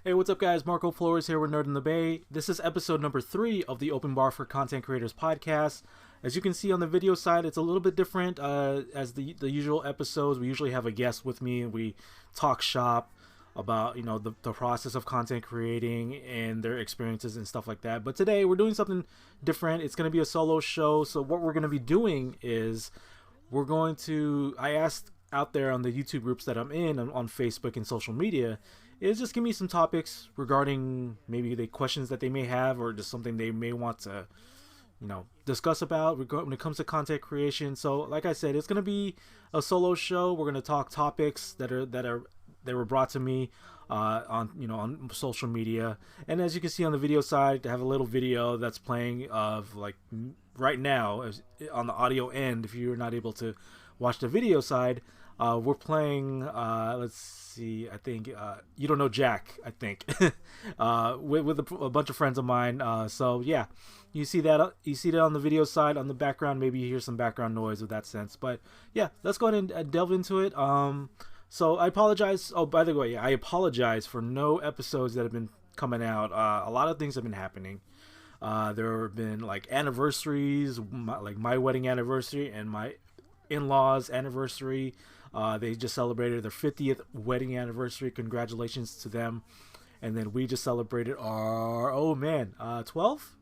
Hey, what's up, guys? Marco Flores here with Nerd in the Bay. This is episode number 3 of the Open Bar for Content Creators podcast. As you can see on the video side, it's a little bit different as the usual episodes. We usually have a guest with me and we talk shop about the process of content creating and their experiences and stuff like that. But today we're doing something different. It's going to be a solo show. So what we're going to be doing is I asked out there on the YouTube groups that I'm in on Facebook and social media is just give me some topics regarding maybe the questions that they may have or just something they may want to discuss about when it comes to content creation. So like I said, it's going to be a solo show. We're going to talk topics that were brought to me on social media. And as you can see on the video side, I have a little video that's playing of like right now on the audio end. If you're not able to watch the video side, we're playing let's see, I think You Don't Know Jack, I think, with a bunch of friends of mine. So yeah, you see that on the video side. On the background, maybe you hear some background noise with that sense, but yeah, let's go ahead and delve into it. So I apologize. Oh, by the way, I apologize for no episodes that have been coming out. A lot of things have been happening. There have been like anniversaries, like my wedding anniversary and my in-laws anniversary. They just celebrated their 50th wedding anniversary. Congratulations to them. And then we just celebrated our 12.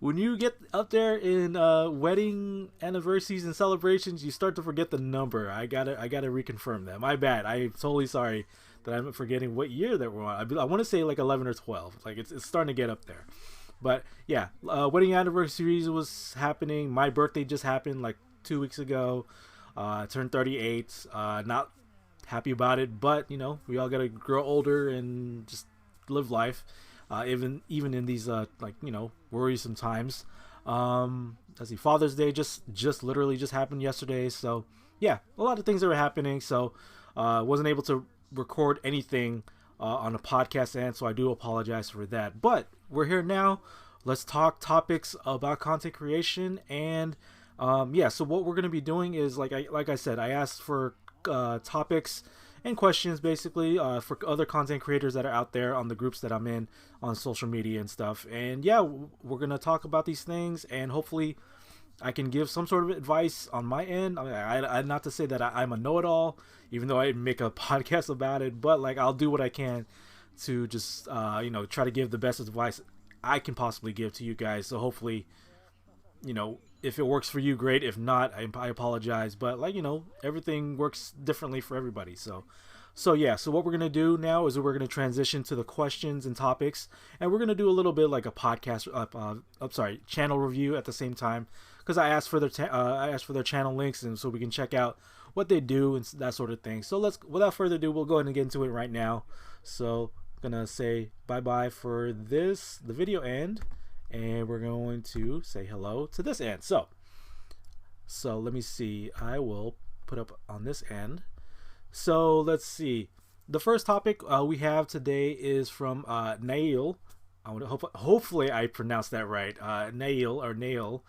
When you get up there in wedding anniversaries and celebrations, you start to forget the number. I gotta reconfirm that. My bad. I'm totally sorry that I'm forgetting what year that we're on. I want to say like 11 or 12. Like it's starting to get up there. But yeah, wedding anniversaries was happening. My birthday just happened like 2 weeks ago. I turned 38. Not happy about it, but we all gotta grow older and just live life. Even in these worrisome times. Let's see, Father's Day just literally just happened yesterday. So yeah, a lot of things that were happening. So wasn't able to record anything on a podcast end, so I do apologize for that. But we're here now. Let's talk topics about content creation. And so what we're gonna be doing is like I said, I asked for topics and questions basically for other content creators that are out there on the groups that I'm in on social media and stuff. And yeah, we're gonna talk about these things, and hopefully I can give some sort of advice on my end. I not to say that I'm a know-it-all, even though I make a podcast about it, but like I'll do what I can to just try to give the best advice I can possibly give to you guys. So hopefully, if it works for you, great. If not, I apologize. But everything works differently for everybody. So what we're going to do now is we're going to transition to the questions and topics. And we're going to do a little bit like a podcast, channel review at the same time. Because I asked for their channel links, and so we can check out what they do and that sort of thing. So without further ado, we'll go ahead and get into it right now. So I'm going to say bye-bye for the video end. And we're going to say hello to this end. So let me see. I will put up on this end. So let's see. The first topic we have today is from Nail. Hopefully I pronounced that right. Nail.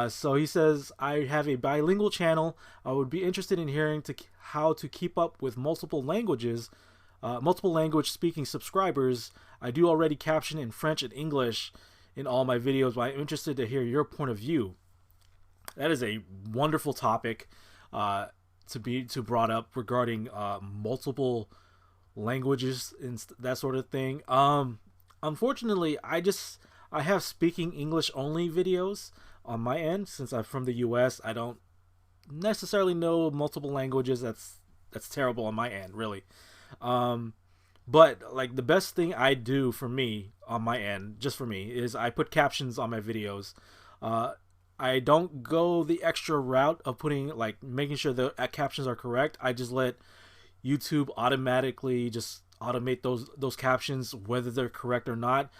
So he says, I have a bilingual channel. I would be interested in hearing how to keep up with multiple language speaking subscribers. I do already caption in French and English in all my videos, but I'm interested to hear your point of view. That is a wonderful topic to brought up regarding multiple languages and that sort of thing. Unfortunately, I have speaking English only videos on my end. Since I'm from the US, I don't necessarily know multiple languages. That's terrible on my end, really. But like the best thing I do for me on my end, just for me, is I put captions on my videos. I don't go the extra route of making sure the captions are correct. I just let YouTube automatically just automate those captions, whether they're correct or not.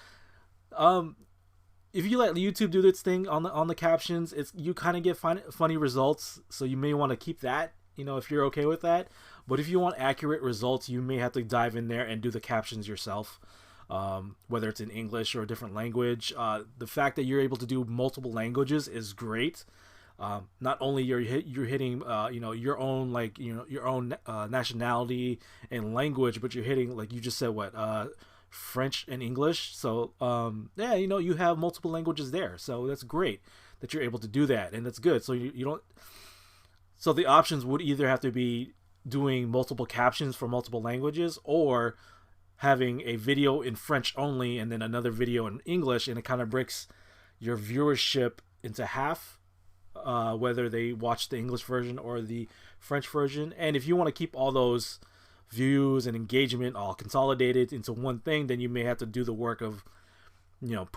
If you let YouTube do its thing on the captions, you kind of get funny results. So you may want to keep that, if you're okay with that. But if you want accurate results, you may have to dive in there and do the captions yourself, whether it's in English or a different language. The fact that you're able to do multiple languages is great. Not only you're hitting your own, like, your own nationality and language, but you're hitting, like you just said, what, French and English. So yeah, you have multiple languages there. So that's great that you're able to do that, and that's good. So you don't. So the options would either have to be doing multiple captions for multiple languages, or having a video in French only and then another video in English, and it kind of breaks your viewership into half, whether they watch the English version or the French version. And if you want to keep all those views and engagement all consolidated into one thing, then you may have to do the work of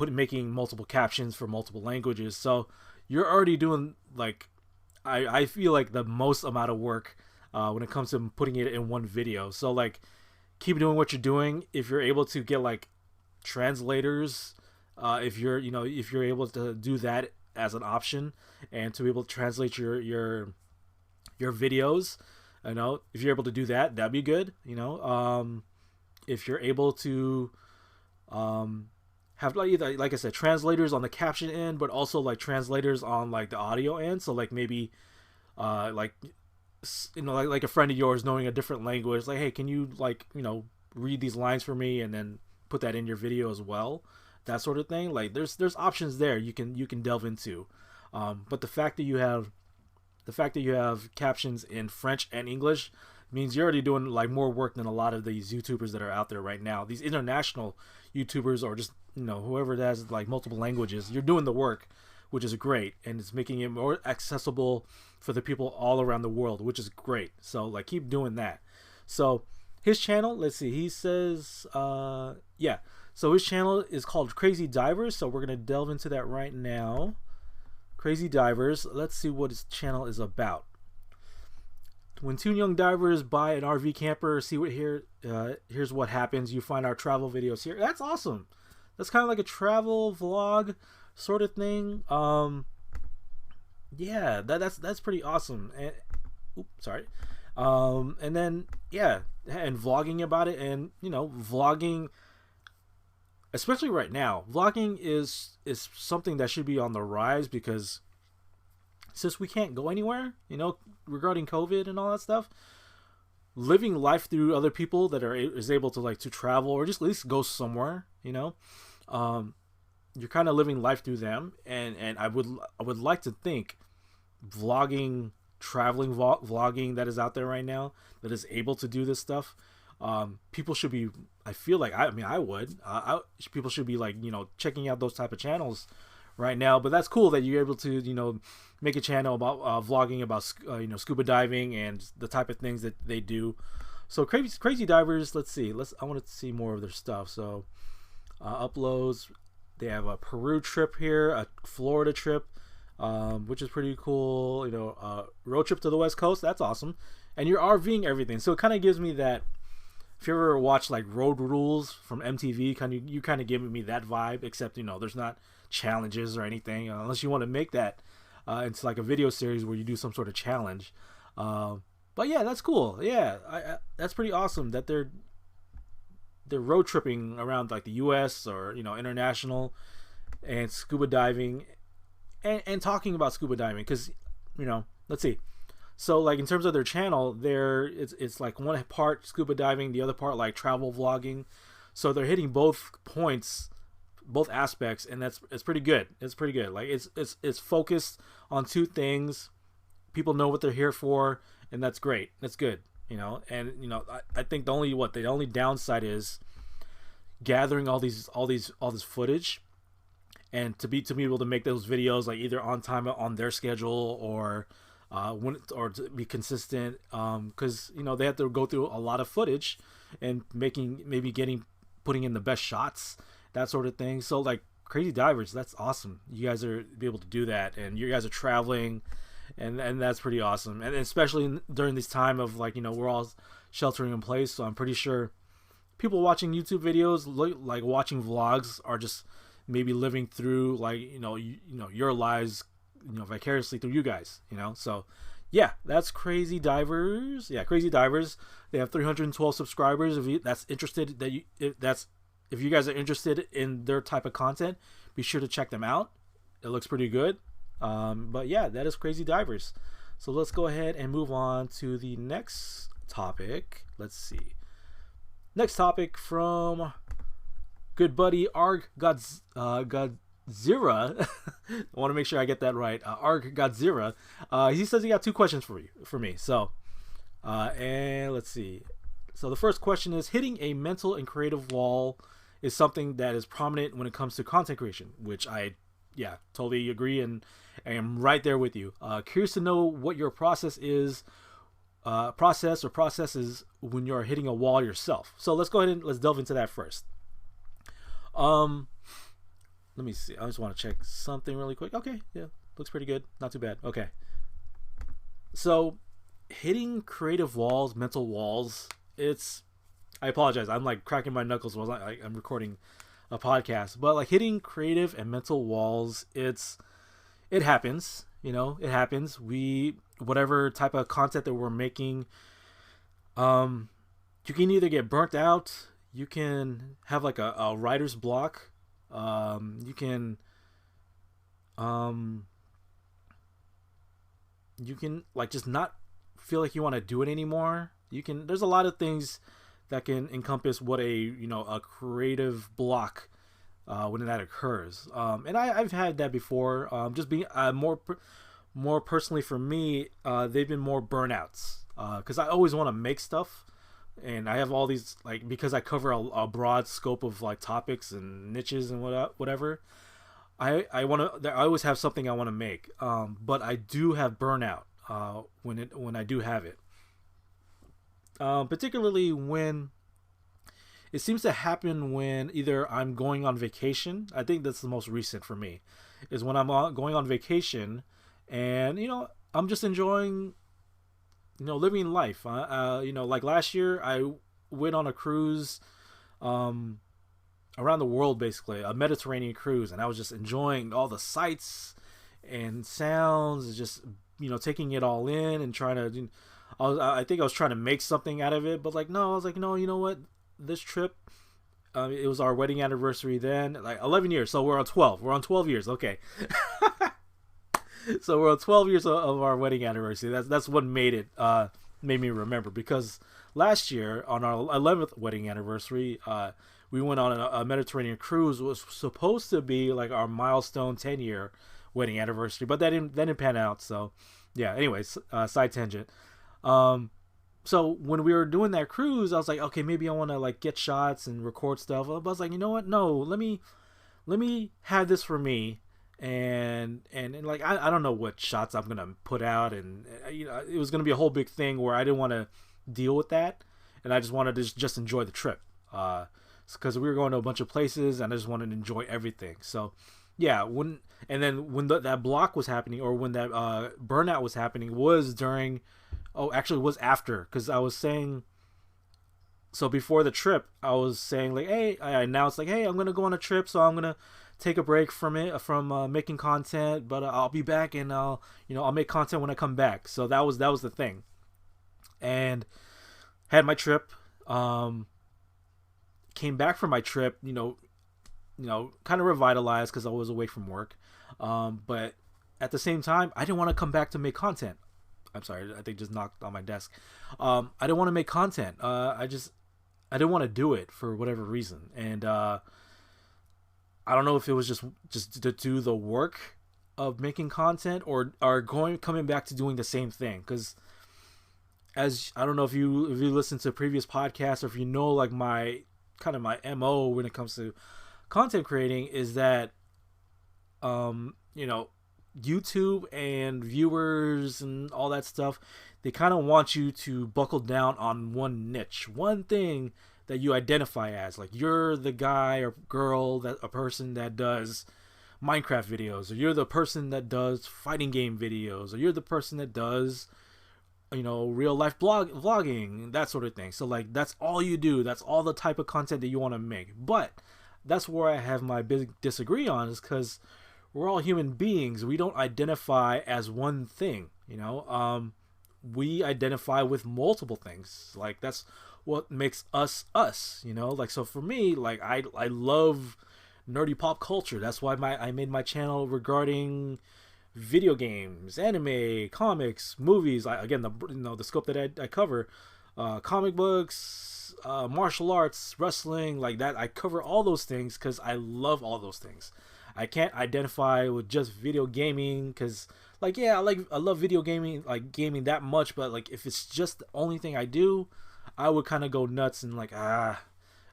making multiple captions for multiple languages. So you're already doing, like, I feel like the most amount of work when it comes to putting it in one video. So, like, keep doing what you're doing. If you're able to get, like, translators, if you're able to do that as an option, and to be able to translate your videos, if you're able to do that, that'd be good. If you're able to have, like, either, like I said, translators on the caption end, but also, like, translators on, like, the audio end. So, like, maybe like a friend of yours knowing a different language, like, hey, can you, like, read these lines for me, and then put that in your video as well, that sort of thing. Like, there's options there you can delve into. But the fact that you have captions in French and English means you're already doing, like, more work than a lot of these YouTubers that are out there right now. These international YouTubers, or just whoever that has, like, multiple languages, you're doing the work, which is great, and it's making it more accessible for the people all around the world, which is great. So, like, keep doing that. So his channel, let's see, he says yeah, so his channel is called Crazy Divers. So we're gonna delve into that right now. Crazy Divers. Let's see what his channel is about. When two young divers buy an RV camper, here's what happens. You find our travel videos here. That's awesome. That's kind of like a travel vlog sort of thing. Yeah, that's pretty awesome. And sorry. And then, yeah, and vlogging about it, and vlogging, especially right now, vlogging is something that should be on the rise, because since we can't go anywhere, regarding COVID and all that stuff, living life through other people that is able to, like, to travel, or just at least go somewhere, you're kind of living life through them. And I would like to think vlogging, traveling vlogging that is out there right now, that is able to do this stuff, people should be, I feel like, people should be, like, checking out those type of channels right now. But that's cool that you're able to make a channel about vlogging about scuba diving and the type of things that they do. So crazy divers, let's see, I want to see more of their stuff. So uploads, they have a Peru trip here, a Florida trip, which is pretty cool. Road trip to the West Coast, that's awesome. And you're RVing everything, so it kind of gives me that, if you ever watch, like, Road Rules from MTV, you kind of giving me that vibe, except there's not challenges or anything, unless you want to make that into, like, a video series where you do some sort of challenge. But yeah, that's cool. Yeah, that's pretty awesome that they're road tripping around, like, the US or international, and scuba diving, and talking about scuba diving, because let's see. So, like, in terms of their channel, it's like one part scuba diving, the other part, like, travel vlogging. So they're hitting both points, both aspects, and it's pretty good. It's pretty good. Like, it's focused on two things. People know what they're here for, and that's great. That's good. And I think the only downside is gathering all this footage, and to be able to make those videos, like, either on time, on their schedule, or to be consistent, because they have to go through a lot of footage, and putting in the best shots, that sort of thing. So, like, Crazy Divers, that's awesome. You guys are be able to do that, and you guys are traveling, and that's pretty awesome. And especially during this time of, like, we're all sheltering in place, so I'm pretty sure people watching YouTube videos, like watching vlogs, are just maybe living through, like, your lives, vicariously through you guys, so yeah, that's Crazy Divers. Yeah, Crazy Divers, they have 312 subscribers. If you guys are interested in their type of content, be sure to check them out. It looks pretty good. But yeah, that is Crazy Divers. So let's go ahead and move on to the next topic. Let's see. Next topic from good buddy Arg Godzilla. I want to make sure I get that right. Arg Godzilla. He says he got 2 questions for me. So, and let's see. So the first question is: hitting a mental and creative wall is something that is prominent when it comes to content creation, which I, totally agree, and I am right there with you. Curious to know what your processes when you're hitting a wall yourself. So let's go ahead and let's delve into that first. Let me see. I just want to check something really quick. Okay, yeah, looks pretty good. Not too bad. Okay. So hitting creative walls, mental walls, I apologize. I'm like cracking my knuckles while I'm recording a podcast, but like hitting creative and mental walls, it happens. It happens. Whatever type of content that we're making, you can either get burnt out, you can have like a writer's block, you can like just not feel like you want to do it anymore. There's a lot of things that can encompass what a creative block when that occurs. And I've had that before. Just being more personally for me, they've been more burnouts because I always want to make stuff, and I have all these because I cover a broad scope of like topics and niches and whatever. I always have something I want to make, but I do have burnout when I do have it. Particularly when it seems to happen when either I'm going on vacation. I think that's the most recent for me, is when I'm going on vacation, and I'm just enjoying living life. Like last year I went on a cruise around the world, basically a Mediterranean cruise, and I was just enjoying all the sights and sounds, just taking it all in and trying to. I think I was trying to make something out of it, but no, I was like, no, you know what? This trip, it was our wedding anniversary then, like 11 years. So we're on 12. We're on 12 years. Okay. So we're on 12 years of our wedding anniversary. That's what made me remember, because last year on our 11th wedding anniversary, we went on a Mediterranean cruise. It was supposed to be like our milestone 10-year wedding anniversary, but that didn't pan out. So yeah, anyways, side tangent. So when we were doing that cruise, I was like, okay, maybe I want to like get shots and record stuff. But I was like, you know what? No, let me have this for me. And like, I don't know what shots I'm going to put out. And it was going to be a whole big thing where I didn't want to deal with that. And I just wanted to just enjoy the trip. Because we were going to a bunch of places and I just wanted to enjoy everything. So yeah, when that block was happening, or when that burnout was happening, was during. Oh, actually, it was after, because I was saying. So before the trip, I was saying like, hey, I announced like, hey, I'm gonna go on a trip, so I'm gonna take a break from making content, but I'll be back, and I'll make content when I come back. So that was the thing, and had my trip. Came back from my trip, kind of revitalized because I was away from work, but at the same time, I didn't want to come back to make content. I'm sorry, I think just knocked on my desk. I didn't want to make content. I didn't want to do it for whatever reason, and I don't know if it was just to do the work of making content, or coming back to doing the same thing. Because as I don't know if you listen to previous podcasts, or if like my MO when it comes to content creating, is that YouTube and viewers and all that stuff, they kind of want you to buckle down on one niche, one thing that you identify as. Like, you're the guy or girl, a person that does Minecraft videos, or you're the person that does fighting game videos, or you're the person that does real life vlogging, that sort of thing. So like, that's all you do, that's all the type of content that you want to make. But that's where I have my big disagree on, is because we're all human beings. We don't identify as one thing, we identify with multiple things. Like, that's what makes us us, like. So for me, like, I love nerdy pop culture. That's why I made my channel regarding video games, anime, comics, movies. Again, the scope that I cover, comic books, martial arts, wrestling, like that. I cover all those things because I love all those things. I can't identify with just video gaming because, like, yeah, I love video gaming, like gaming that much. But like, if it's just the only thing I do, I would kind of go nuts and like, I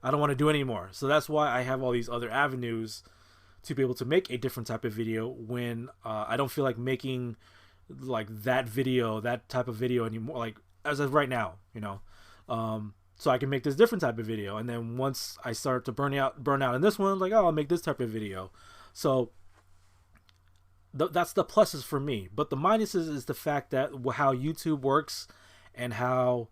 don't want to do it anymore. So that's why I have all these other avenues to be able to make a different type of video when I don't feel like making like that type of video anymore. Like as of right now, so I can make this different type of video. And then once I start to burn out in this one, like, oh, I'll make this type of video. So that's the pluses for me. But the minuses is the fact that how YouTube works and how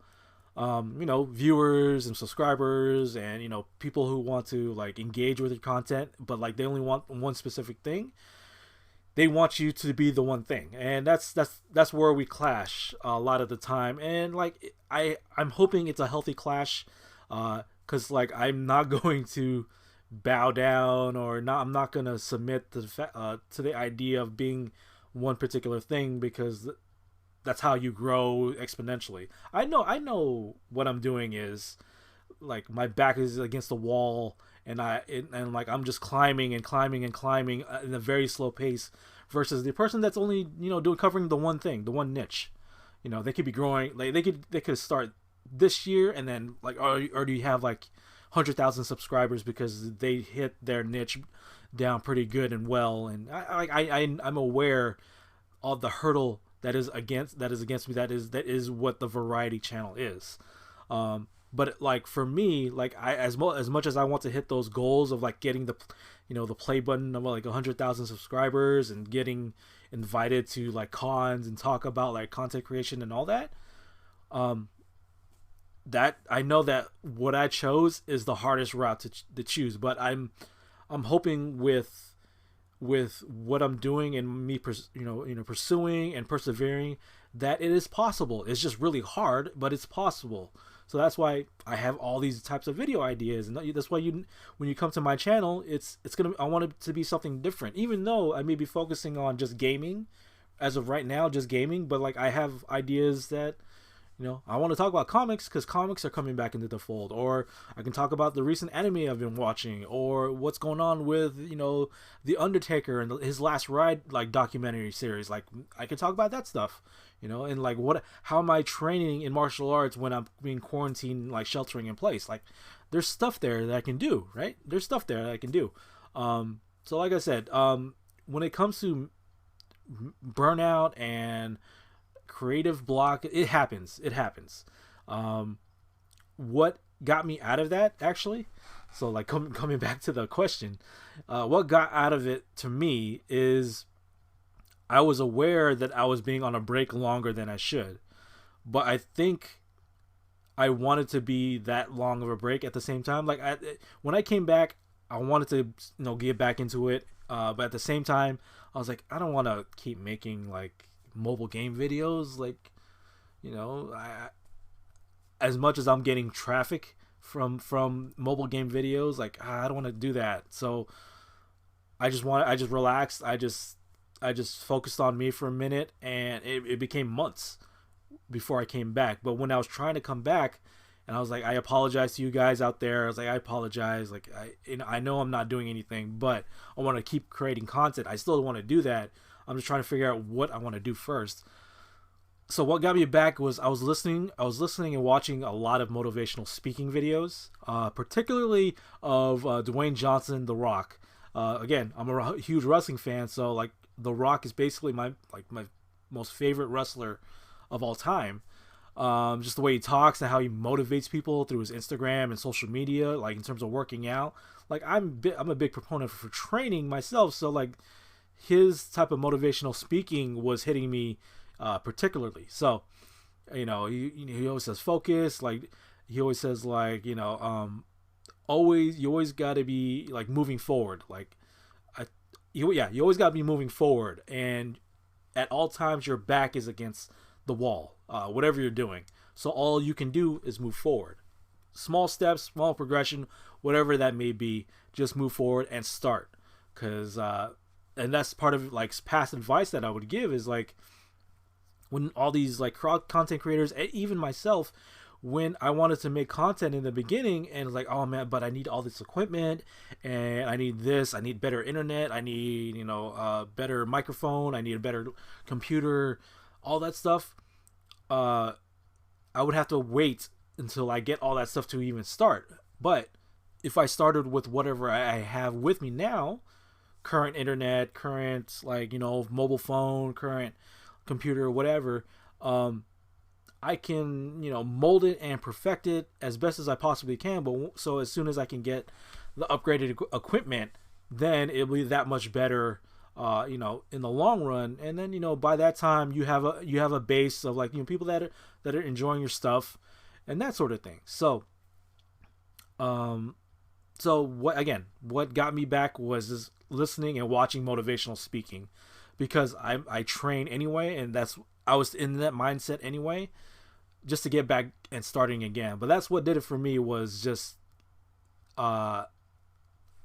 viewers and subscribers and people who want to like engage with your content, but like they only want one specific thing. They want you to be the one thing, and that's where we clash a lot of the time. And like I'm hoping it's a healthy clash, because like I'm not going to bow down or not. I'm not gonna submit to the idea of being one particular thing, because that's how you grow exponentially. I know what I'm doing is like my back is against the wall, and like I'm just climbing and climbing and climbing in a very slow pace, versus the person that's only covering the one thing, the one niche. They could be growing, like they could start this year and then like already have like 100,000 subscribers because they hit their niche down pretty good and well. And I'm aware of the hurdle that is against me. That is what the variety channel is. But like for me, like as much as I want to hit those goals of like getting the play button of like 100,000 subscribers and getting invited to like cons and talk about like content creation and all that, that I know that what I chose is the hardest route to choose. But I'm hoping with what I'm doing and me pursuing and persevering, that it is possible. It's just really hard, but it's possible. So that's why I have all these types of video ideas, and that's why when you come to my channel, I want it to be something different. Even though I may be focusing on just gaming, as of right now, just gaming, but like I have ideas that I want to talk about comics, because comics are coming back into the fold, or I can talk about the recent anime I've been watching, or what's going on with the Undertaker and his Last Ride like documentary series. Like I can talk about that stuff, and like how am I training in martial arts when I'm being quarantined, like sheltering in place. Like there's stuff there that I can do, right? There's stuff there that I can do. So like I said, when it comes to burnout and creative block, it happens. What got me out of that, actually, so like coming back to the question, what got out of it to me is I was aware that I was being on a break longer than I should, but I think I wanted to be that long of a break at the same time. Like when I came back, I wanted to get back into it, but at the same time I was like, I don't want to keep making like mobile game videos. Like as much as I'm getting traffic from mobile game videos, like I don't want to do that. So I just relaxed. I just focused on me for a minute, and it became months before I came back. But when I was trying to come back, and I was like, I apologize to you guys out there. I was like, I apologize. Like I know I'm not doing anything, but I want to keep creating content. I still want to do that. I'm just trying to figure out what I want to do first. So what got me back was I was listening and watching a lot of motivational speaking videos, particularly of Dwayne Johnson, The Rock. Again, I'm a huge wrestling fan, so like The Rock is basically my most favorite wrestler of all time. Just the way he talks and how he motivates people through his Instagram and social media, like in terms of working out. Like I'm a big proponent for training myself, so like his type of motivational speaking was hitting me particularly. So he always says focus, like he always says like you always got to be like moving forward. Like you always got to be moving forward, and at all times your back is against the wall, whatever you're doing. So all you can do is move forward. Small steps, small progression, whatever that may be, just move forward and start. Because and that's part of like past advice that I would give is like when all these like content creators, and even myself, when I wanted to make content in the beginning and like, oh man, but I need all this equipment and I need this, I need better internet, I need, better microphone, I need a better computer, all that stuff. I would have to wait until I get all that stuff to even start. But if I started with whatever I have with me now, current internet, current mobile phone, current computer, whatever, I can mold it and perfect it as best as I possibly can. But so as soon as I can get the upgraded equipment, then it'll be that much better, in the long run. And then by that time you have a base of like people that are enjoying your stuff and that sort of thing. So what got me back was just listening and watching motivational speaking, because I train anyway, and I was in that mindset anyway, just to get back and starting again. But that's what did it for me, was just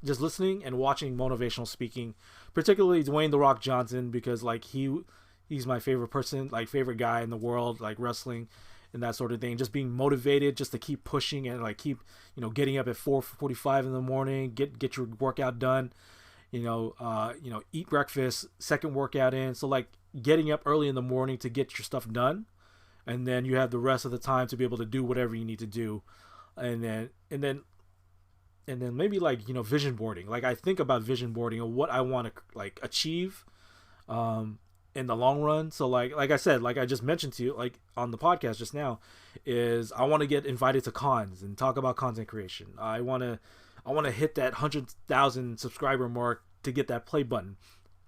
listening and watching motivational speaking, particularly Dwayne "The Rock" Johnson, because like he's my favorite person, like favorite guy in the world, like wrestling and that sort of thing. Just being motivated just to keep pushing and like keep getting up at 4:45 in the morning, get your workout done, eat breakfast, second workout in. So like getting up early in the morning to get your stuff done, and then you have the rest of the time to be able to do whatever you need to do. And then maybe like vision boarding. Like I think about vision boarding and what I want to like achieve in the long run. So like I said, like I just mentioned to you like on the podcast just now, is I want to get invited to cons and talk about content creation. I want to hit that 100,000 subscriber mark to get that play button.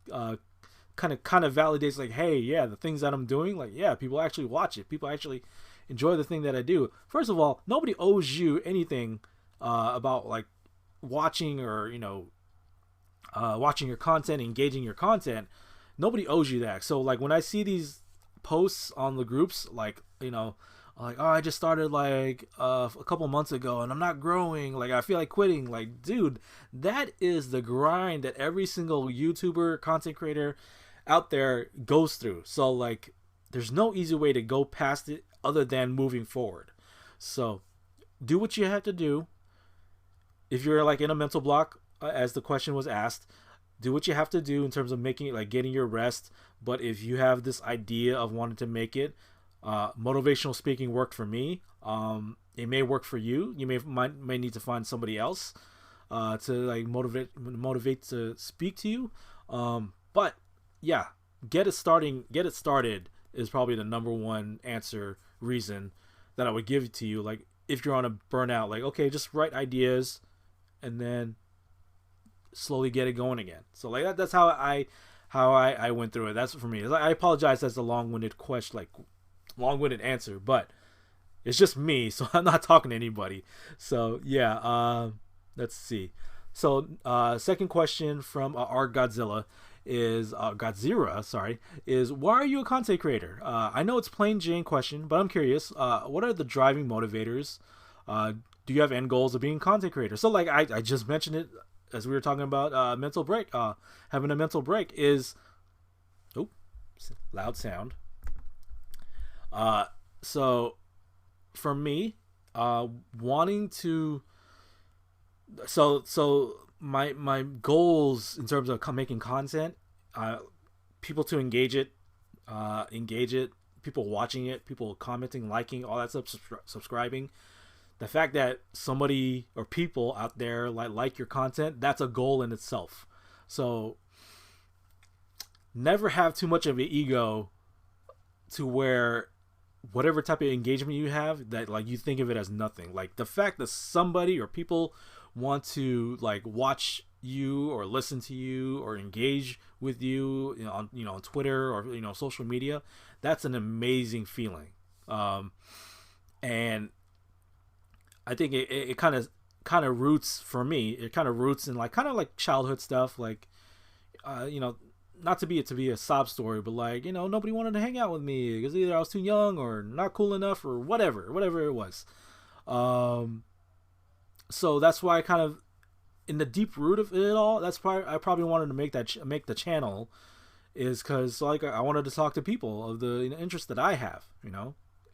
Kind of validates like, hey, yeah, the things that I'm doing, like, yeah, people actually watch it. People actually enjoy the thing that I do. First of all, nobody owes you anything about like watching or watching your content, engaging your content. Nobody owes you that. So like when I see these posts on the groups, like like, oh, I just started like a couple months ago and I'm not growing, like I feel like quitting. Like, dude, that is the grind that every single YouTuber, content creator out there goes through. So like there's no easy way to go past it other than moving forward. So do what you have to do. If you're like in a mental block, as the question was asked, do what you have to do in terms of making it, like getting your rest. But if you have this idea of wanting to make it, motivational speaking worked for me. It may work for you. You may need to find somebody else to like motivate to speak to you. But yeah, get it started is probably the number one reason that I would give to you. Like if you're on a burnout, like, okay, just write ideas and then slowly get it going again. So like that's how I went through it. That's for me. I apologize, that's a long-winded question, like long-winded answer, but it's just me, so I'm not talking to anybody. So yeah, let's see. So second question from our Godzilla is is why are you a content creator? I know it's plain Jane question, but I'm curious. What are the driving motivators? Do you have end goals of being a content creator? So like I just mentioned it as we were talking about mental break. Having a mental break is loud sound. So for me, wanting to, so my goals in terms of making content, people to engage it, people watching it, people commenting, liking, all that stuff, subscribing. The fact that somebody or people out there like your content, that's a goal in itself. So never have too much of an ego to where whatever type of engagement you have, that like you think of it as nothing. Like the fact that somebody or people want to like watch you or listen to you or engage with you, on Twitter or social media, that's an amazing feeling. And I think it kind of roots for me. It kind of roots in like childhood stuff, like not to be a sob story, but like nobody wanted to hang out with me because either I was too young or not cool enough or whatever it was. So that's why I kind of in the deep root of it all, that's probably I probably wanted to make the channel is because like I wanted to talk to people of the interest that I have,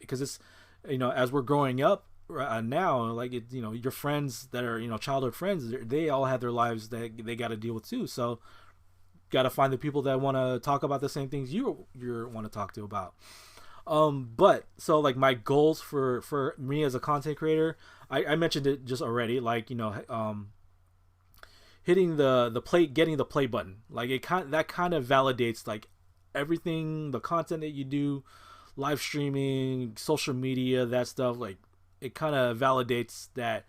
because it's as we're growing up now, like your friends that are childhood friends, they all have their lives that they got to deal with too. So got to find the people that want to talk about the same things you want to talk to about. But so like my goals for me as a content creator, I mentioned it just already, like hitting the play, getting the play button, like that kind of validates like everything, the content that you do, live streaming, social media, that stuff. Like it kind of validates that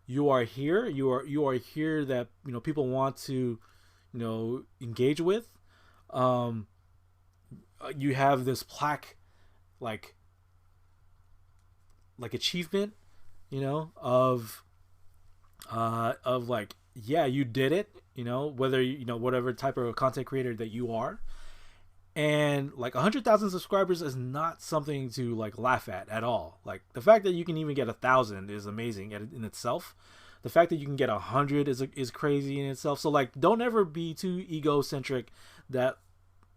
you are here, you are here, that people want to engage with. You have this plaque, like achievement, of like, yeah, you did it, whether whatever type of content creator that you are. And like 100,000 subscribers is not something to like laugh at all. Like the fact that you can even get 1,000 is amazing in itself. The fact that you can get 100 is crazy in itself. So like, don't ever be too egocentric that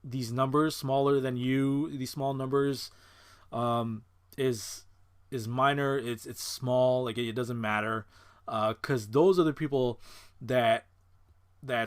these numbers smaller than you, these small numbers, is minor. It's small. Like it doesn't matter, because those are the people that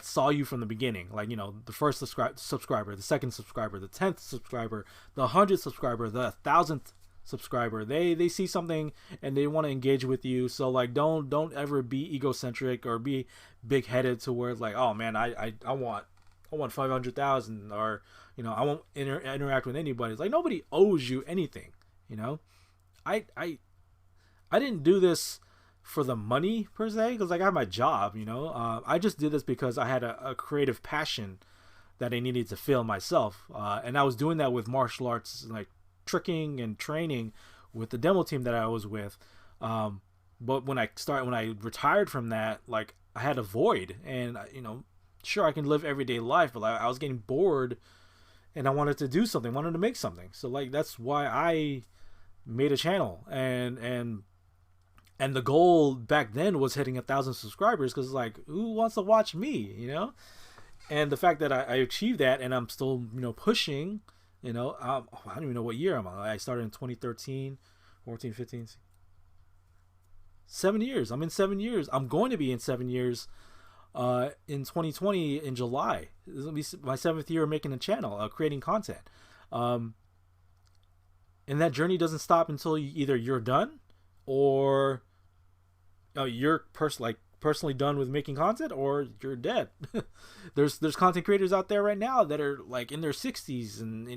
saw you from the beginning. Like the first subscriber, the second subscriber, the 10th subscriber, the 100th subscriber, the 1,000th subscriber. They see something and they want to engage with you. So like, don't ever be egocentric or be big headed to where it's like, oh man, I want 500,000, or I won't interact with anybody. It's like, nobody owes you anything. I didn't do this for the money per se, because like I have my job. I just did this because I had a creative passion that I needed to fill myself, and I was doing that with martial arts, like tricking and training with the demo team that I was with. But when I retired from that, like I had a void, and sure, I can live everyday life, but like I was getting bored and I wanted to do something, wanted to make something. So like, that's why I made a channel, and the goal back then was hitting 1,000 subscribers, because like, who wants to watch me, and the fact that I achieved that, and I'm still I don't even know what year I'm on. I started in 2013, 14, 15, 7 years. I'm in 7 years. I'm going to be in 7 years in 2020 in July. This will be my 7th year making a channel, creating content. And that journey doesn't stop until either you're done, or you're personally done with making content, or you're dead. There's content creators out there right now that are like in their 60s and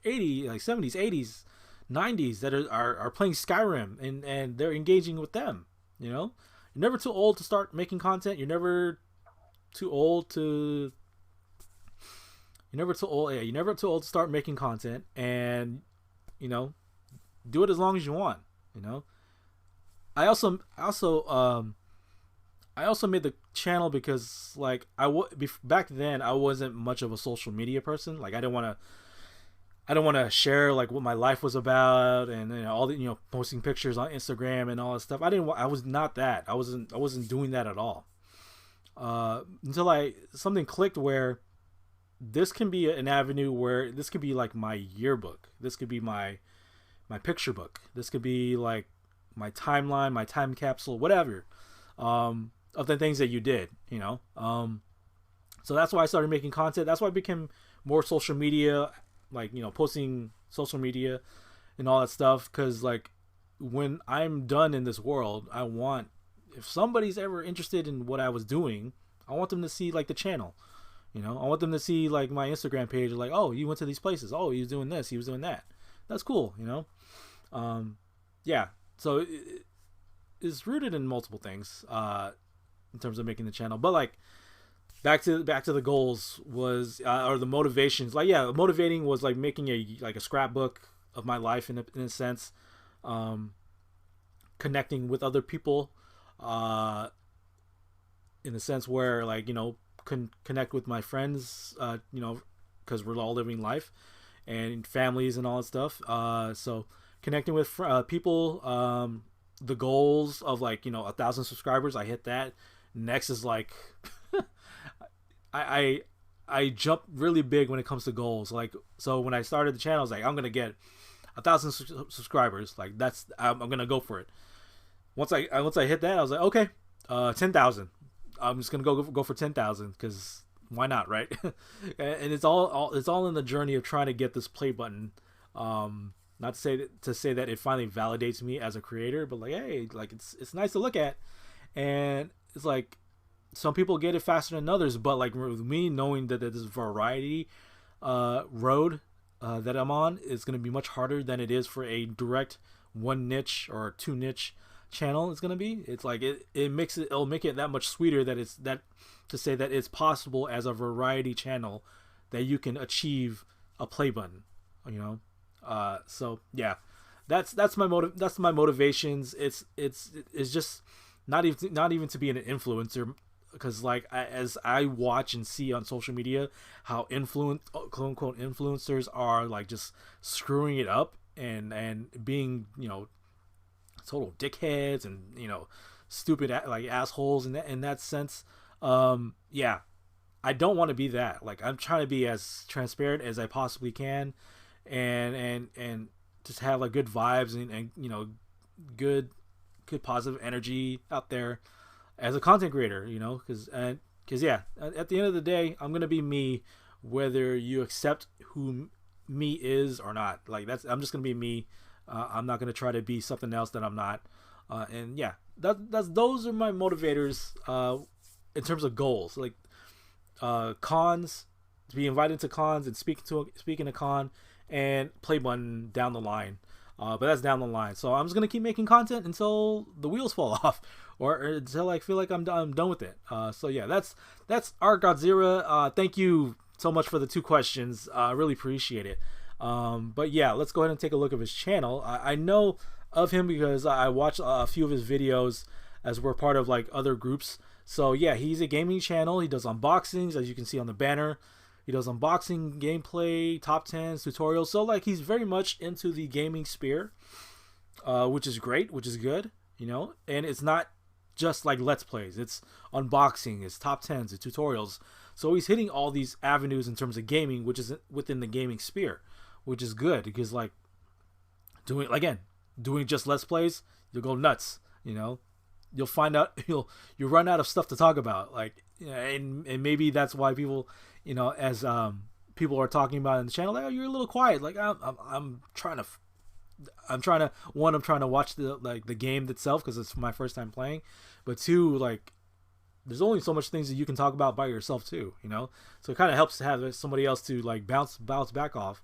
80, like 70s, 80s, 90s, that are playing Skyrim, and they're engaging with them. You're never too old to start making content. You're never too old to start making content, and do it as long as you want. I also made the channel because like back then I wasn't much of a social media person. Like I don't want to share like what my life was about, and all the posting pictures on Instagram and all that stuff. I was not that. I wasn't doing that at all. Until something clicked where this can be an avenue, where this could be like my yearbook. This could be my picture book. This could be like my timeline, my time capsule, whatever, of the things that you did, so that's why I started making content. That's why I became more social media, like, posting social media and all that stuff. Cause like, when I'm done in this world, if somebody's ever interested in what I was doing, I want them to see like the channel, I want them to see like my Instagram page, like, oh, you went to these places. Oh, he was doing this. He was doing that. That's cool. Yeah. So it's rooted in multiple things, in terms of making the channel. But like, back to the goals was, or the motivations. Like, yeah, motivating was like making a scrapbook of my life in a sense, connecting with other people, in the sense where like connect with my friends, because we're all living life, and families and all that stuff. So connecting with people, the goals of like 1,000 subscribers, I hit that Next is like I I jump really big when it comes to goals. Like, so when I started the channel, I was like, I'm gonna get 1,000 subscribers. Like, I'm gonna go for it. Once I hit that, I was like, okay, 10,000. I'm just gonna go for 10,000 because why not, right? And it's all in the journey of trying to get this play button. Not to say that it finally validates me as a creator, but like, hey, like it's nice to look at, and it's like some people get it faster than others, but like with me knowing that this variety road that I'm on is going to be much harder than it is for a direct one niche or two niche channel. It's going to be, it's like it'll make it that much sweeter that it's that to say that it's possible as a variety channel that you can achieve a play button, you know. So yeah, that's my motivations. It's just not even to be an influencer, because like as I watch and see on social media how quote unquote influencers are like just screwing it up and being, you know, total dickheads and, you know, stupid like assholes in that sense. Yeah, I don't want to be that. Like, I'm trying to be as transparent as I possibly can, and just have like good vibes and you know, good positive energy out there as a content creator, you know, because yeah, at the end of the day, I'm gonna be me, whether you accept who me is or not. Like, I'm just gonna be me. I'm not gonna try to be something else that I'm not. And yeah, those are my motivators in terms of goals. Like cons, to be invited to cons and speaking to con, and play button down the line. But that's down the line. So I'm just gonna keep making content until the wheels fall off, or until I feel like I'm done with it. So yeah, that's Godzilla. Thank you so much for the 2 questions. I really appreciate it. But yeah, let's go ahead and take a look at his channel. I know of him because I watched a few of his videos as we're part of like other groups. So yeah, he's a gaming channel. He does unboxings, as you can see on the banner. He does unboxing, gameplay, top 10s, tutorials. So like, he's very much into the gaming sphere, which is great, which is good, you know. And it's not just like let's plays. It's unboxing, it's top 10s, it's tutorials. So he's hitting all these avenues in terms of gaming, which is within the gaming sphere, which is good, because like doing just let's plays, you'll go nuts, you know. You'll find out you'll run out of stuff to talk about, like, and maybe that's why people, you know, as people are talking about in the channel, like, oh, you're a little quiet. Like, I'm trying to watch the game itself, because it's my first time playing, but 2, like, there's only so much things that you can talk about by yourself too, you know. So it kind of helps to have somebody else to like bounce back off,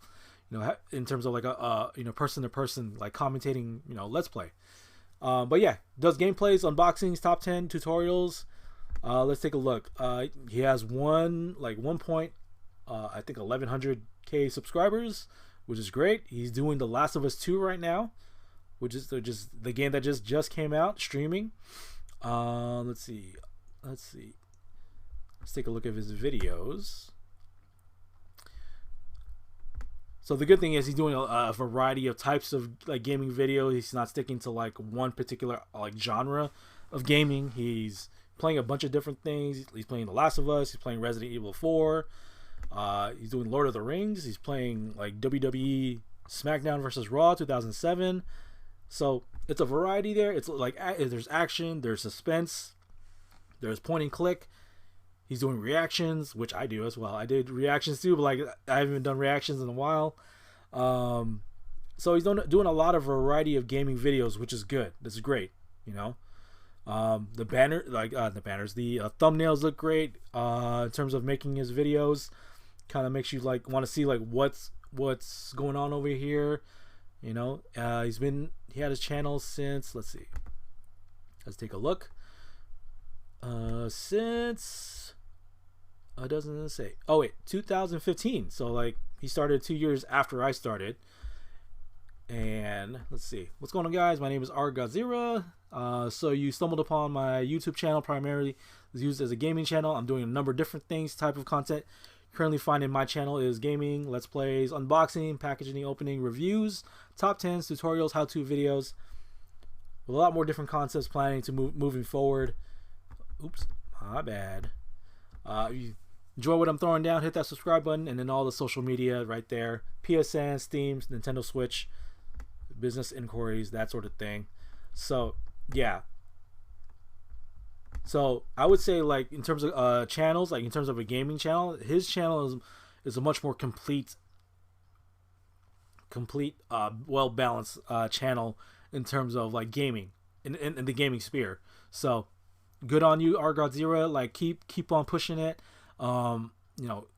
you know, in terms of like a you know, person to person, like commentating, you know, let's play. But yeah, does gameplays, unboxings, top 10 tutorials. Let's take a look. He has I think 1,100k subscribers, which is great. He's doing The Last of Us 2 right now, which is just the game that just came out streaming. Let's see. Let's take a look at his videos. So the good thing is he's doing a variety of types of like gaming video. He's not sticking to like one particular like genre of gaming. He's playing a bunch of different things. He's playing The Last of Us. He's playing Resident Evil 4. He's doing Lord of the Rings. He's playing like WWE SmackDown versus Raw 2007. So it's a variety there. It's like there's action, there's suspense, there's point and click. He's doing reactions, which I do as well. I did reactions too, but like I haven't done reactions in a while. So he's doing a lot of variety of gaming videos, which is good. This is great, you know. The thumbnails look great. In terms of making his videos, kind of makes you like want to see like what's going on over here, you know. He had his channel since, let's take a look. Since it doesn't say. Oh wait, 2015. So like he started 2 years after I started. And let's see what's going on, guys. My name is Godzilla. So you stumbled upon my YouTube channel, primarily is used as a gaming channel. I'm doing a number of different things, type of content. Currently finding my channel is gaming, let's plays, unboxing, packaging, opening, reviews, top 10s, tutorials, how-to videos, with a lot more different concepts planning to moving forward. Oops, my bad. If you enjoy what I'm throwing down, hit that subscribe button, and then all the social media right there: PSN, Steam, Nintendo Switch, business inquiries, that sort of thing. So yeah. So I would say, like, in terms of channels, like in terms of a gaming channel, his channel is a much more complete, well balanced channel in terms of like gaming in the gaming sphere. So good on you, Argodzilla. Like keep on pushing it. You know,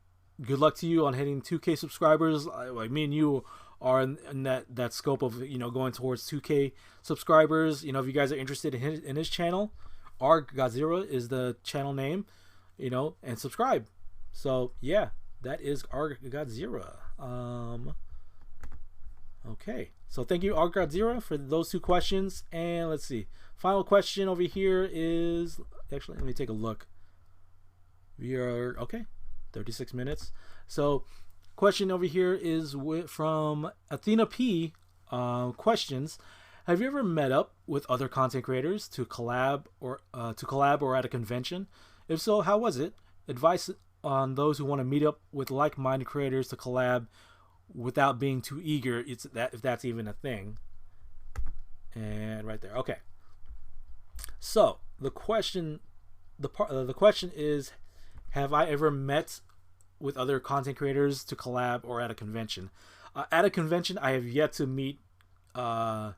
good luck to you on hitting 2K subscribers. Like me and you are in that scope of, you know, going towards 2K subscribers. You know, if you guys are interested in his channel, Argodzilla is the channel name. You know, and subscribe. So yeah, that is Argodzilla. Okay, so thank you, Argodzilla, for those two questions. And let's see, final question over here is, actually, let me take a look. We are okay, 36 minutes. So question over here is from Athena P. Questions: have you ever met up with other content creators to collab or at a convention? If so, how was it? Advice on those who want to meet up with like-minded creators to collab without being too eager, it's that, if that's even a thing. And right there, okay. So the question is, have I ever met with other content creators to collab or at a convention? At a convention, I have yet to meet content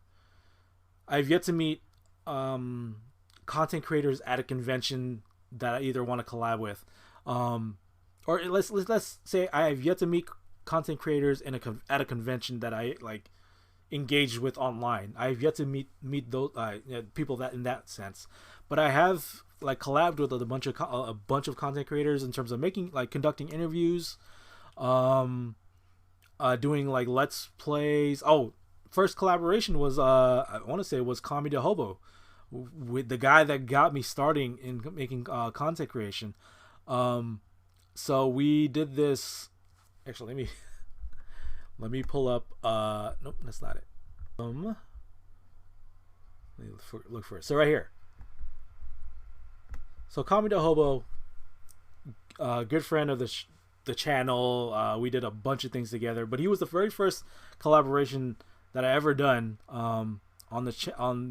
creators at a convention that I either want to collab with, or let's say I have yet to meet content creators at a convention that I like engaged with online. I have yet to meet those people that in that sense, but I have like collabed with a bunch of content creators in terms of conducting interviews, doing like let's plays. Oh, first collaboration was I want to say it was Kami the Hobo, with the guy that got me starting in making content creation. So we did this. Actually, let me pull up. Nope, that's not it. Let me look for it. So right here. So Kami the Hobo, good friend of the channel. We did a bunch of things together, but he was the very first collaboration that I ever done on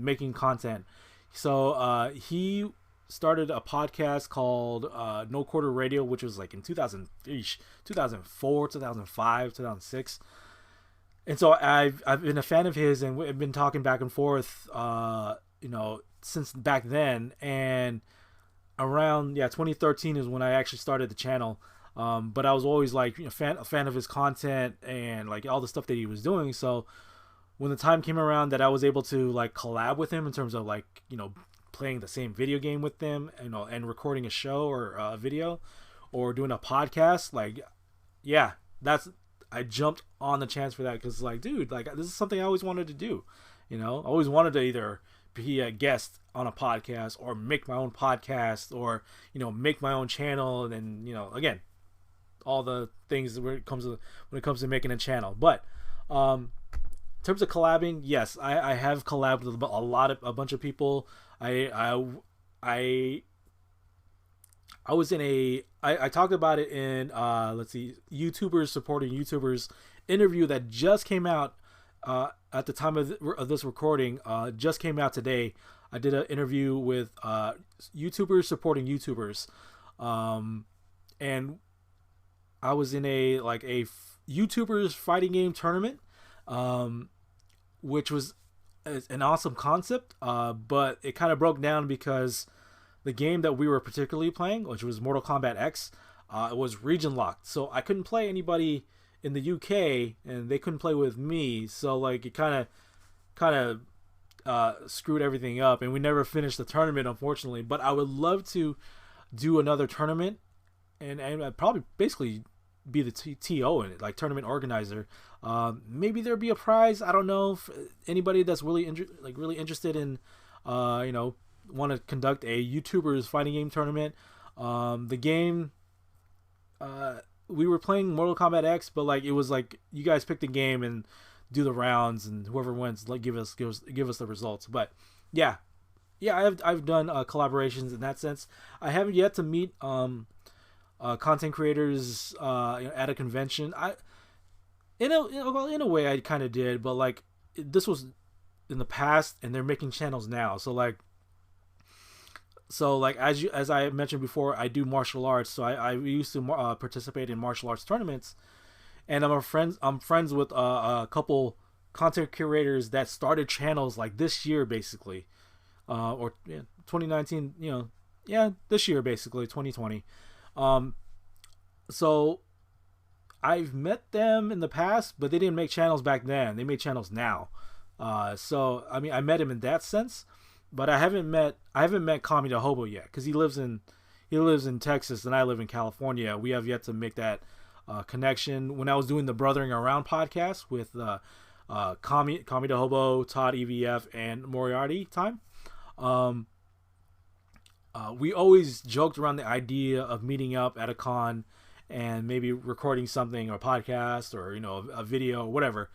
making content. So he started a podcast called No Quarter Radio, which was like in 2004, 2005, 2006. And so I've been a fan of his, and we've been talking back and forth, you know, since back then. And around 2013 is when I actually started the channel. But I was always like, you know, a fan of his content and like all the stuff that he was doing. So when the time came around that I was able to like collab with him in terms of like, you know, playing the same video game with them, you know, and recording a show or a video or doing a podcast, like, yeah, I jumped on the chance for that, because like, dude, like this is something I always wanted to do. You know, I always wanted to either be a guest on a podcast or make my own podcast, or, you know, make my own channel. And, you know, again, all the things when it comes to making a channel. But in terms of collabing, yes, I have collabed with a bunch of people. I was in I talked about it in let's see, YouTubers supporting YouTubers interview that just came out at the time of this recording. Just came out today. I did an interview with YouTubers supporting YouTubers, and I was in a YouTubers fighting game tournament, which was an awesome concept, but it kind of broke down because the game that we were particularly playing, which was Mortal Kombat X, it was region locked, so I couldn't play anybody in the UK, and they couldn't play with me. So like it kind of screwed everything up, and we never finished the tournament, unfortunately. But I would love to do another tournament, and I'd probably basically be the TO in it, like tournament organizer. Maybe there'd be a prize. I don't know if anybody that's really interested in, you know, want to conduct a YouTubers fighting game tournament. The game, we were playing Mortal Kombat X, but like it was like you guys pick the game and do the rounds, and whoever wins, like give us the results. But yeah, yeah, I've done collaborations in that sense. I haven't yet to meet content creators at a convention. Well, in a way I kind of did, but like this was in the past, and they're making channels now. So like as I mentioned before, I do martial arts. So I used to participate in martial arts tournaments, and I'm friends with a couple content curators that started channels like this year basically, or yeah, 2019. Yeah, this year basically 2020. Um, so I've met them in the past, but they didn't make channels back then. They made channels now. So I mean, I met him in that sense, but I haven't met Kami the Hobo yet because he lives in Texas and I live in California. We have yet to make that connection. When I was doing the Brothering Around podcast with Kami the Hobo, Todd EVF, and Moriarty time, um, we always joked around the idea of meeting up at a con and maybe recording something or a podcast or a video or whatever.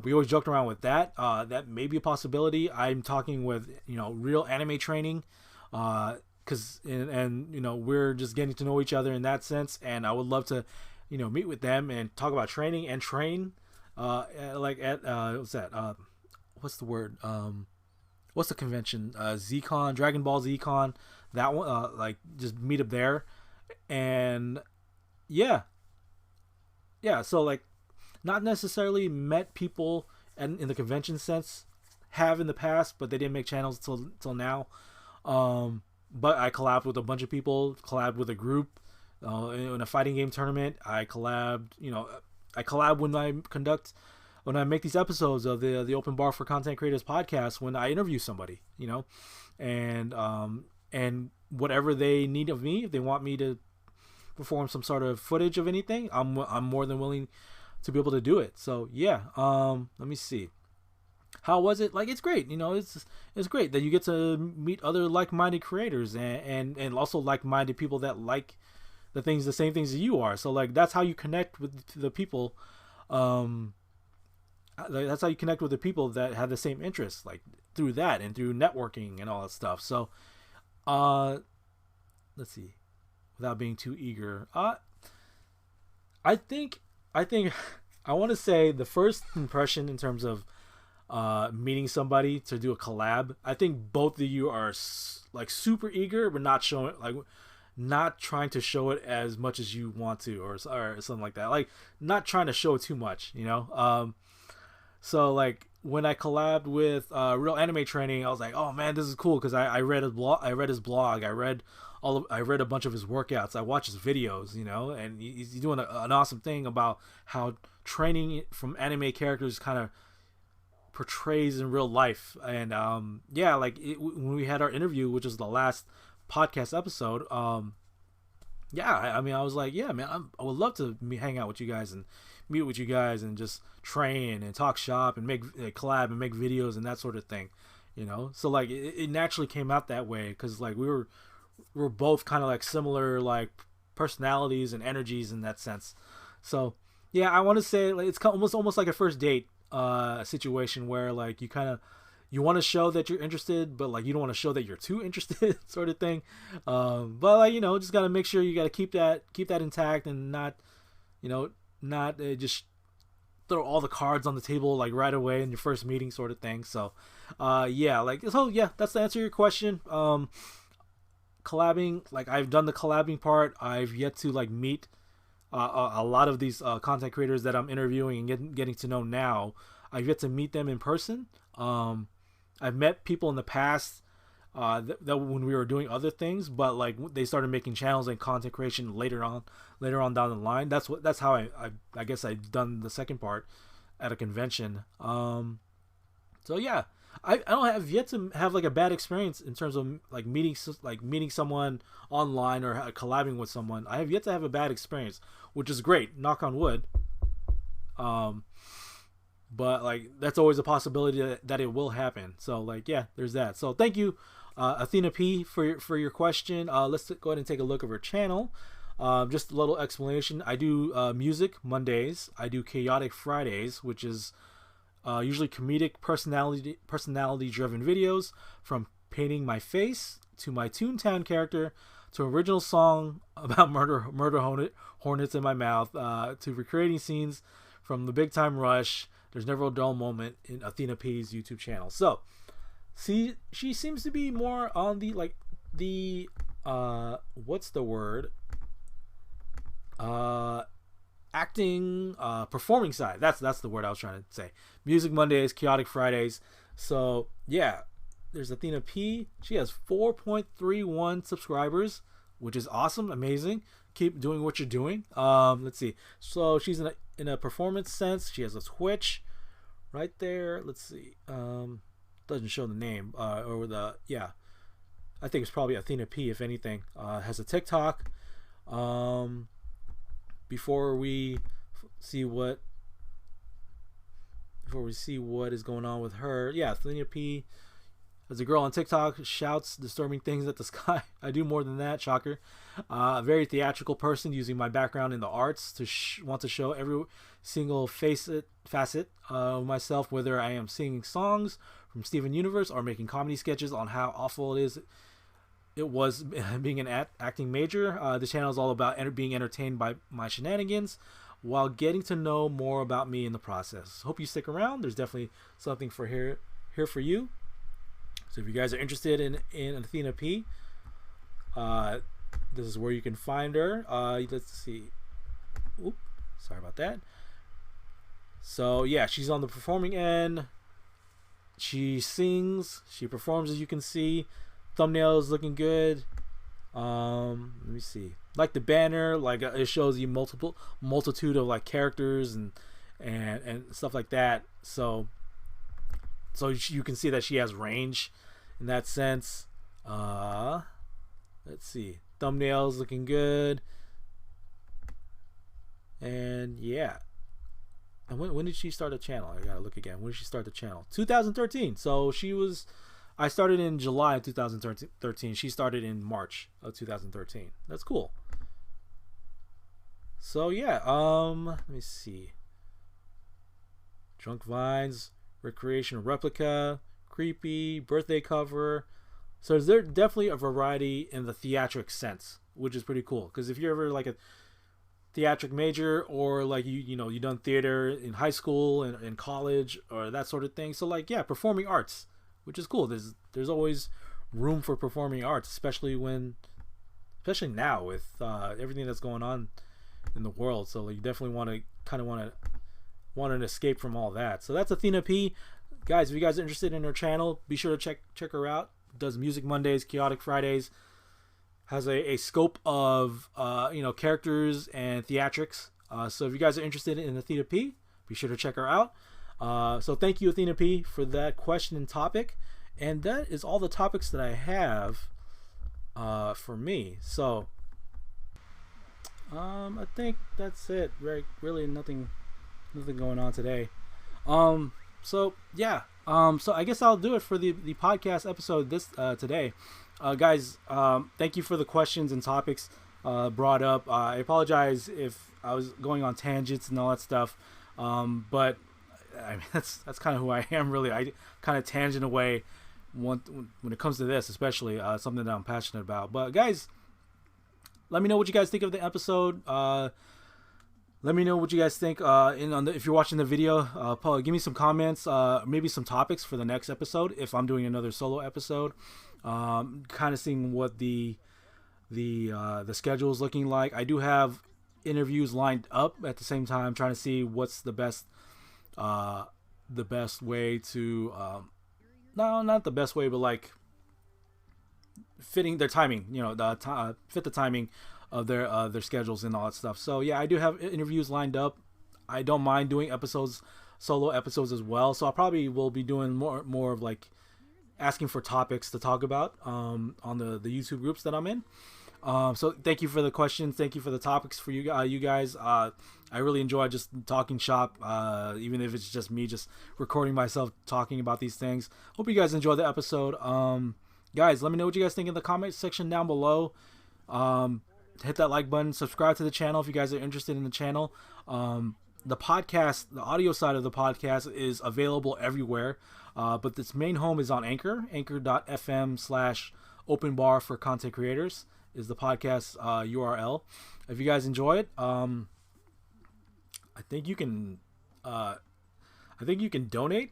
We always joked around with that. That may be a possibility. I'm talking with real anime training, because we're just getting to know each other in that sense, and I would love to meet with them and talk about training and train. Like at what's that? What's the word? What's the convention? ZCon, Dragon Ball ZCon. That one. Like just meet up there, and yeah, yeah. So like, not necessarily met people and in the convention sense, have in the past, but they didn't make channels till now. But I collabed with a bunch of people, collabed with a group in a fighting game tournament. I collab when I make these episodes of the Open Bar for Content Creators podcast, when I interview somebody, and whatever they need of me, if they want me to perform some sort of footage of anything, I'm more than willing to be able to do it. So yeah, let me see. How was it? Like, it's great. It's great that you get to meet other like-minded creators and also like-minded people that like the same things that you are. So like that's how you connect with the people. That's how you connect with the people that have the same interests, like through that and through networking and all that stuff. So, let's see, without being too eager, I think I want to say the first impression in terms of meeting somebody to do a collab. I think both of you are like super eager, but not trying to show it as much as you want to, or something like that. Like not trying to show it too much, So like when I collabed with Real Anime Training, I was like, oh man, this is cool because I read his blog. I read a bunch of his workouts. I watched his videos, and he's doing an awesome thing about how training from anime characters kind of portrays in real life. And yeah, like when we had our interview, which was the last podcast episode, yeah, I mean, I was like, yeah, man, I would love to hang out with you guys and meet with you guys and just train and talk shop and make collab and make videos and that sort of thing, So like it naturally came out that way because like we're both kind of like similar like personalities and energies in that sense. So yeah, I want to say like it's almost like a first date situation where like you want to show that you're interested, but like you don't want to show that you're too interested, sort of thing. But like just gotta make sure you gotta keep that intact and not just throw all the cards on the table like right away in your first meeting, sort of thing. So yeah, that's the answer to your question. Collabing, like I've done the collabing part. I've yet to like meet a lot of these content creators that I'm interviewing and getting to know now. I've yet to meet them in person. I've met people in the past that when we were doing other things, but like they started making channels and content creation later on down the line. That's how I guess I've done the second part at a convention. So yeah, I don't have yet to have like a bad experience in terms of like meeting someone online or collabing with someone. I have yet to have a bad experience, which is great. Knock on wood. But like that's always a possibility that it will happen. So like yeah, there's that. So thank you, Athena P, for your question. Let's go ahead and take a look at her channel. Just a little explanation. I do music Mondays. I do Chaotic Fridays, which is usually comedic personality driven videos from painting my face to my Toontown character to an original song about hornets in my mouth to recreating scenes from The Big Time Rush. There's never a dull moment in Athena P's YouTube channel. So, see, she seems to be more on the what's the word? Acting, performing side. That's the word I was trying to say. Music Mondays, Chaotic Fridays. So yeah, there's Athena P. She has 4.31 subscribers, which is awesome, amazing. Keep doing what you're doing. Let's see. So she's in a performance sense. She has a Twitch right there. Let's see. Doesn't show the name or the I think it's probably Athena P if anything. Has a TikTok. Before we see what is going on with her, yeah, Athena P as a girl on TikTok shouts disturbing things at the sky. I do more than that, shocker. A very theatrical person, using my background in the arts to want to show every single facet of myself, whether I am singing songs from Steven Universe or making comedy sketches on how awful it was being an acting major. The channel is all about being entertained by my shenanigans while getting to know more about me in the process. Hope you stick around. There's definitely something for here for you. So if you guys are interested in Athena P, this is where you can find her. Let's see. Oop, sorry about that. So yeah, she's on the performing end. She sings, she performs, as you can see. Thumbnail is looking good. Let me see. Like the banner, like it shows you multitude of like characters and stuff like that. So you can see that she has range in that sense. Let's see. Thumbnails looking good. And yeah. And when did she start a channel? I gotta look again. When did she start the channel? 2013. So I started in July of 2013. She started in March of 2013. That's cool. So yeah, let me see. Drunk Vines, Recreation Replica, Creepy, Birthday Cover. So there's definitely a variety in the theatric sense, which is pretty cool. Because if you're ever like a theatric major, or like you done theater in high school and in college or that sort of thing, so like yeah, performing arts, which is cool. There's always room for performing arts, especially now with everything that's going on in the world. So like, you definitely want an escape from all that. So that's Athena P. Guys, if you guys are interested in her channel, be sure to check her out. Does Music Mondays, Chaotic Fridays. Has a scope of characters and theatrics. So if you guys are interested in Athena P, be sure to check her out. So thank you, Athena P, for that question and topic. And that is all the topics that I have for me. So I think that's it. Really nothing going on today. So yeah. So I guess I'll do it for the podcast episode today. Guys, thank you for the questions and topics brought up. I apologize if I was going on tangents and all that stuff. But I mean, that's kind of who I am, really. I kind of tangent away when it comes to this, especially something that I'm passionate about. But guys, let me know what you guys think of the episode. Let me know what you guys think if you're watching the video. Give me some comments, maybe some topics for the next episode if I'm doing another solo episode. Kind of seeing what the schedule is looking like. I do have interviews lined up at the same time, trying to see what's the best way to no, not the best way, but like fitting their timing. Fit the timing of their schedules and all that stuff. So yeah, I do have interviews lined up. I don't mind doing solo episodes as well. So I probably will be doing more of like asking for topics to talk about on the YouTube groups that I'm in. So thank you for the questions. Thank you for the topics for you guys. I really enjoy just talking shop, even if it's just me just recording myself talking about these things. Hope you guys enjoy the episode. Guys, let me know what you guys think in the comment section down below. Hit that like button, subscribe to the channel if you guys are interested in the channel. the podcast, the audio side of the podcast is available everywhere. But its main home is on Anchor. Anchor.fm/open bar for content creators is the podcast URL. If you guys enjoy it, I think you can donate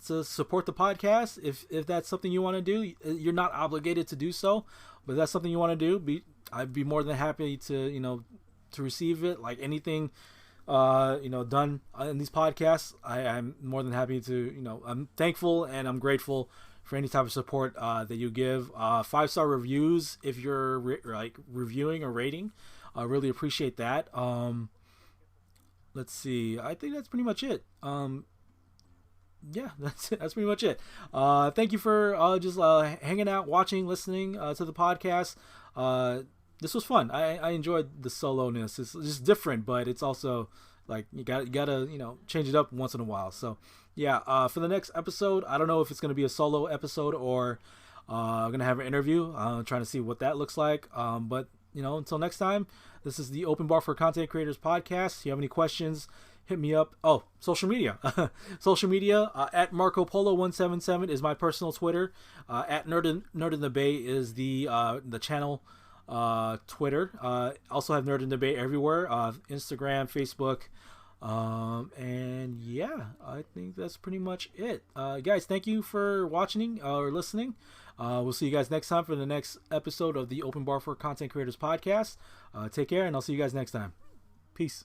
to support the podcast if that's something you want to do. You're not obligated to do so, but if that's something you want to do, I'd be more than happy to to receive it. Like anything done in these podcasts, I'm more than happy to, I'm thankful and I'm grateful for any type of support that you give. 5-star reviews if you're reviewing or rating, I really appreciate that. Let's see, I think that's pretty much it. Yeah, that's pretty much it. Thank you for just hanging out, watching, listening to the podcast. This was fun. I enjoyed the solo-ness. It's just different, but it's also like you gotta change it up once in a while. So yeah, for the next episode, I don't know if it's gonna be a solo episode or I'm gonna have an interview. Trying to see what that looks like. But until next time, this is the Open Bar for Content Creators podcast. If you have any questions, hit me up. Oh, social media. Social media, at Marco Polo 177 is my personal Twitter. At Nerd in the Bay is the channel Twitter. Also have Nerd in the Bay everywhere. Instagram, Facebook. And yeah, I think that's pretty much it. Guys, thank you for watching or listening. We'll see you guys next time for the next episode of the Open Bar for Content Creators podcast. Take care, and I'll see you guys next time. Peace.